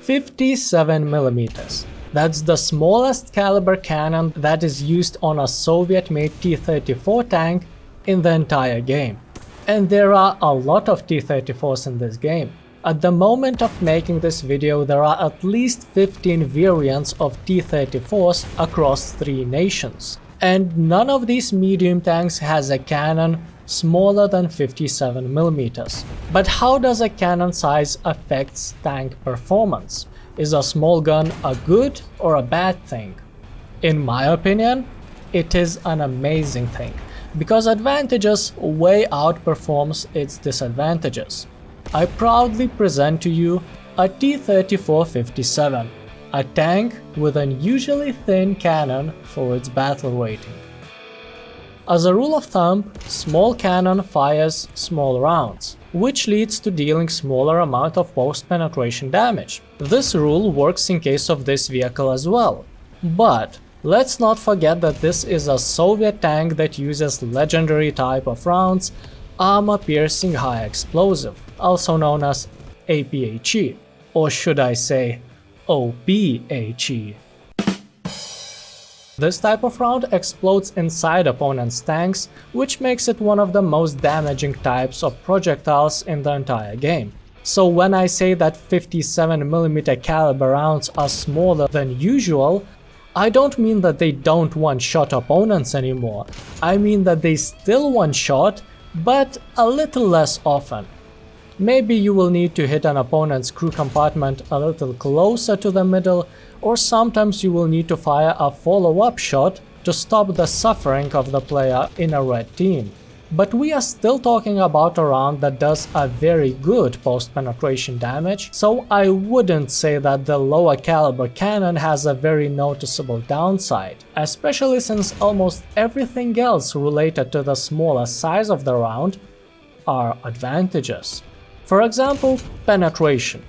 57mm. That's the smallest caliber cannon that is used on a Soviet-made T-34 tank in the entire game. And there are a lot of T-34s in this game. At the moment of making this video, there are at least 15 variants of T-34s across 3 nations. And none of these medium tanks has a cannon smaller than 57mm. But how does a cannon size affect tank performance? Is a small gun a good or a bad thing? In my opinion, it is an amazing thing, because advantages way outperforms its disadvantages. I proudly present to you a T-34-57, a tank with an unusually thin cannon for its battle rating. As a rule of thumb, small cannon fires small rounds, which leads to dealing smaller amount of post-penetration damage. This rule works in case of this vehicle as well. But let's not forget that this is a Soviet tank that uses legendary type of rounds, armor-piercing high explosive, also known as APHE, or should I say OPHE. This type of round explodes inside opponents' tanks, which makes it one of the most damaging types of projectiles in the entire game. So when I say that 57mm caliber rounds are smaller than usual, I don't mean that they don't one-shot opponents anymore. I mean that they still one-shot, but a little less often. Maybe you will need to hit an opponent's crew compartment a little closer to the middle, or sometimes you will need to fire a follow-up shot to stop the suffering of the player in a red team. But we are still talking about a round that does a very good post-penetration damage, so I wouldn't say that the lower caliber cannon has a very noticeable downside, especially since almost everything else related to the smaller size of the round are advantages. For example, penetration.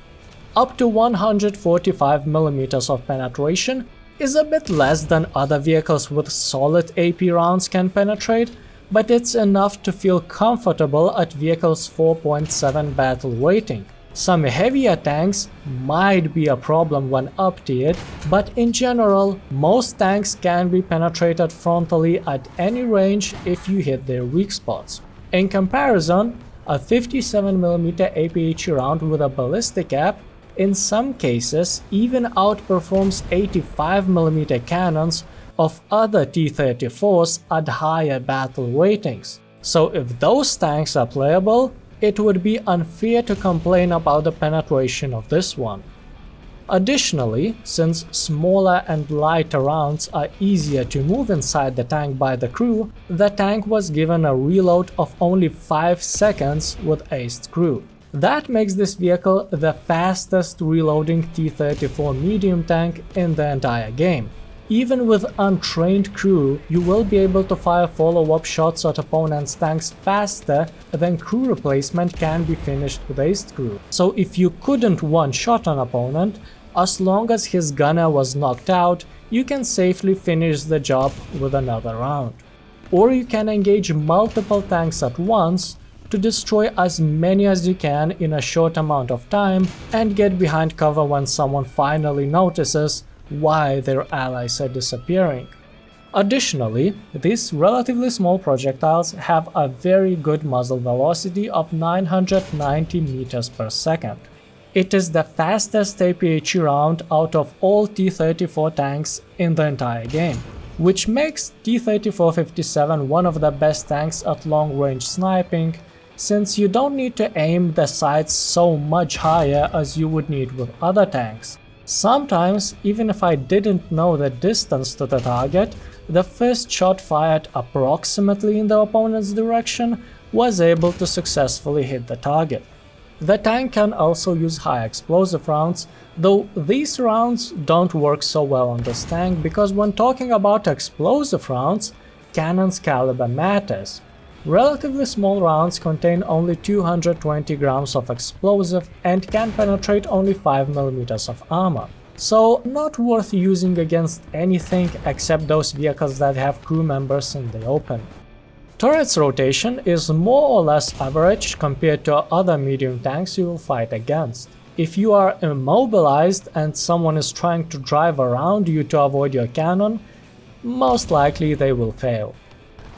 Up to 145mm of penetration is a bit less than other vehicles with solid AP rounds can penetrate, but it's enough to feel comfortable at vehicles 4.7 battle rating. Some heavier tanks might be a problem when up-tiered, but in general, most tanks can be penetrated frontally at any range if you hit their weak spots. In comparison, a 57mm APHE round with a ballistic cap in some cases even outperforms 85mm cannons of other T-34s at higher battle ratings. So if those tanks are playable, it would be unfair to complain about the penetration of this one. Additionally, since smaller and lighter rounds are easier to move inside the tank by the crew, the tank was given a reload of only 5 seconds with aced crew. That makes this vehicle the fastest reloading T-34 medium tank in the entire game. Even with untrained crew, you will be able to fire follow-up shots at opponents' tanks faster than crew replacement can be finished with aced crew. So if you couldn't one-shot an opponent, as long as his gunner was knocked out, you can safely finish the job with another round. Or you can engage multiple tanks at once to destroy as many as you can in a short amount of time and get behind cover when someone finally notices why their allies are disappearing. Additionally, these relatively small projectiles have a very good muzzle velocity of 990 meters per second. It is the fastest APHE round out of all T-34 tanks in the entire game, which makes T-34-57 one of the best tanks at long-range sniping, since you don't need to aim the sights so much higher as you would need with other tanks. Sometimes, even if I didn't know the distance to the target, the first shot fired approximately in the opponent's direction was able to successfully hit the target. The tank can also use high explosive rounds, though these rounds don't work so well on this tank because when talking about explosive rounds, cannon's caliber matters. Relatively small rounds contain only 220 grams of explosive and can penetrate only 5mm of armor, so not worth using against anything except those vehicles that have crew members in the open. Turret's rotation is more or less average compared to other medium tanks you will fight against. If you are immobilized and someone is trying to drive around you to avoid your cannon, most likely they will fail.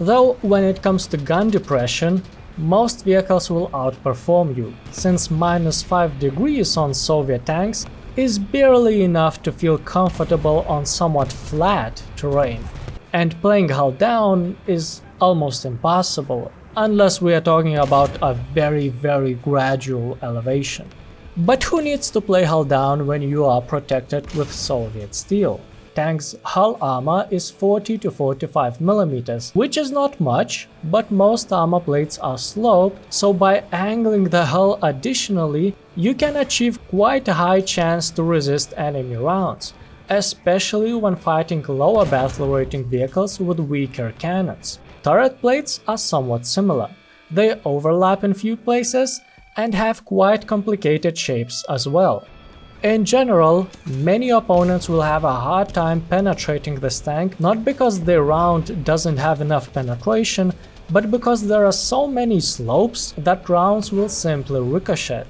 Though when it comes to gun depression, most vehicles will outperform you, since -5 degrees on Soviet tanks is barely enough to feel comfortable on somewhat flat terrain. And playing hull down is almost impossible, unless we are talking about a very gradual elevation. But who needs to play hull down when you are protected with Soviet steel? Tank's hull armor is 40 to 45 mm, which is not much, but most armor plates are sloped, so by angling the hull additionally, you can achieve quite a high chance to resist enemy rounds, especially when fighting lower battle rating vehicles with weaker cannons. Turret plates are somewhat similar. They overlap in few places and have quite complicated shapes as well. In general, many opponents will have a hard time penetrating this tank, not because their round doesn't have enough penetration, but because there are so many slopes that rounds will simply ricochet.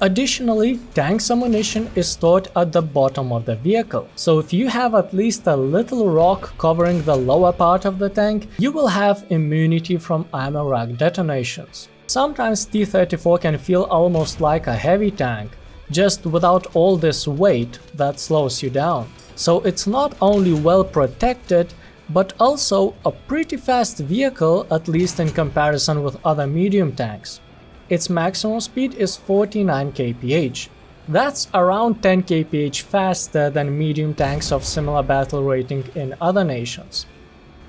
Additionally, tank's ammunition is stored at the bottom of the vehicle, so if you have at least a little rock covering the lower part of the tank, you will have immunity from ammo rack detonations. Sometimes T-34 can feel almost like a heavy tank, just without all this weight that slows you down. So it's not only well protected, but also a pretty fast vehicle, at least in comparison with other medium tanks. Its maximum speed is 49 kph. That's around 10 kph faster than medium tanks of similar battle rating in other nations.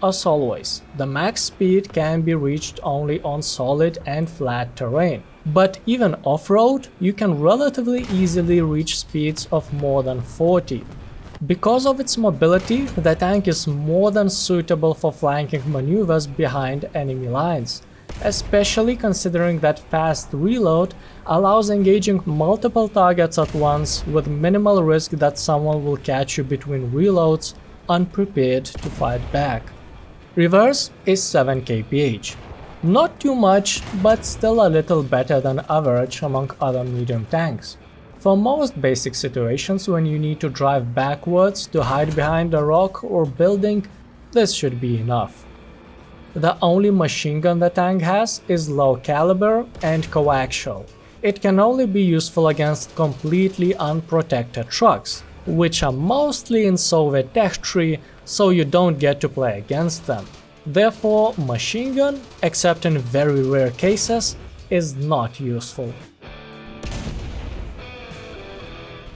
As always, the max speed can be reached only on solid and flat terrain. But even off-road, you can relatively easily reach speeds of more than 40. Because of its mobility, the tank is more than suitable for flanking maneuvers behind enemy lines, especially considering that fast reload allows engaging multiple targets at once with minimal risk that someone will catch you between reloads, unprepared to fight back. Reverse is 7 kph. Not too much, but still a little better than average among other medium tanks. For most basic situations when you need to drive backwards to hide behind a rock or building, this should be enough. The only machine gun the tank has is low caliber and coaxial. It can only be useful against completely unprotected trucks, which are mostly in Soviet tech tree, so you don't get to play against them. Therefore, machine gun, except in very rare cases, is not useful.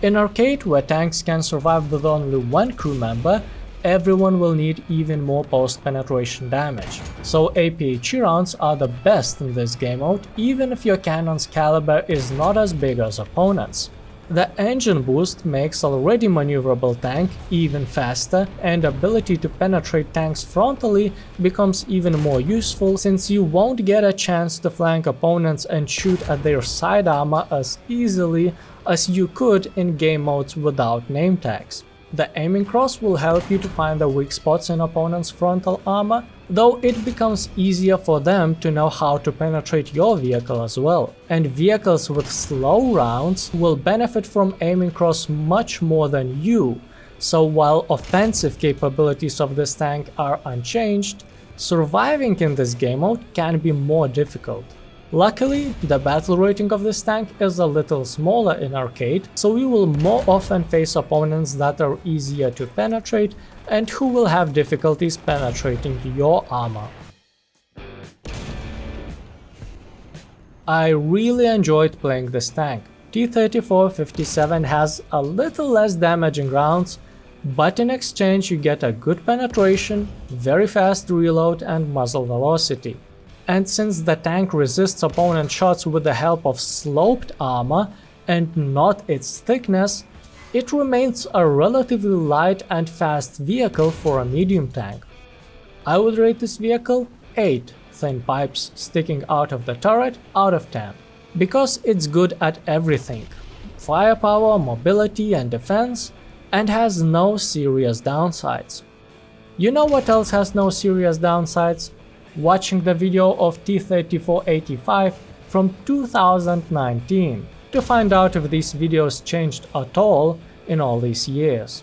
In arcade, where tanks can survive with only one crew member, everyone will need even more post-penetration damage, so APHE rounds are the best in this game mode, even if your cannon's caliber is not as big as opponents'. The engine boost makes already maneuverable tank even faster, and ability to penetrate tanks frontally becomes even more useful since you won't get a chance to flank opponents and shoot at their side armor as easily as you could in game modes without name tags. The aiming cross will help you to find the weak spots in opponents' frontal armor, though it becomes easier for them to know how to penetrate your vehicle as well. And vehicles with slow rounds will benefit from aiming cross much more than you, so while offensive capabilities of this tank are unchanged, surviving in this game mode can be more difficult. Luckily, the battle rating of this tank is a little smaller in arcade, so we will more often face opponents that are easier to penetrate and who will have difficulties penetrating your armor. I really enjoyed playing this tank. T-34-57 has a little less damaging rounds, but in exchange you get a good penetration, very fast reload and muzzle velocity. And since the tank resists opponent shots with the help of sloped armor and not its thickness, it remains a relatively light and fast vehicle for a medium tank. I would rate this vehicle 8 thin pipes sticking out of the turret out of 10, because it's good at everything: firepower, mobility and defense, and has no serious downsides. You know what else has no serious downsides? Watching the video of T-34-85 from 2019. to find out if these videos changed at all in all these years.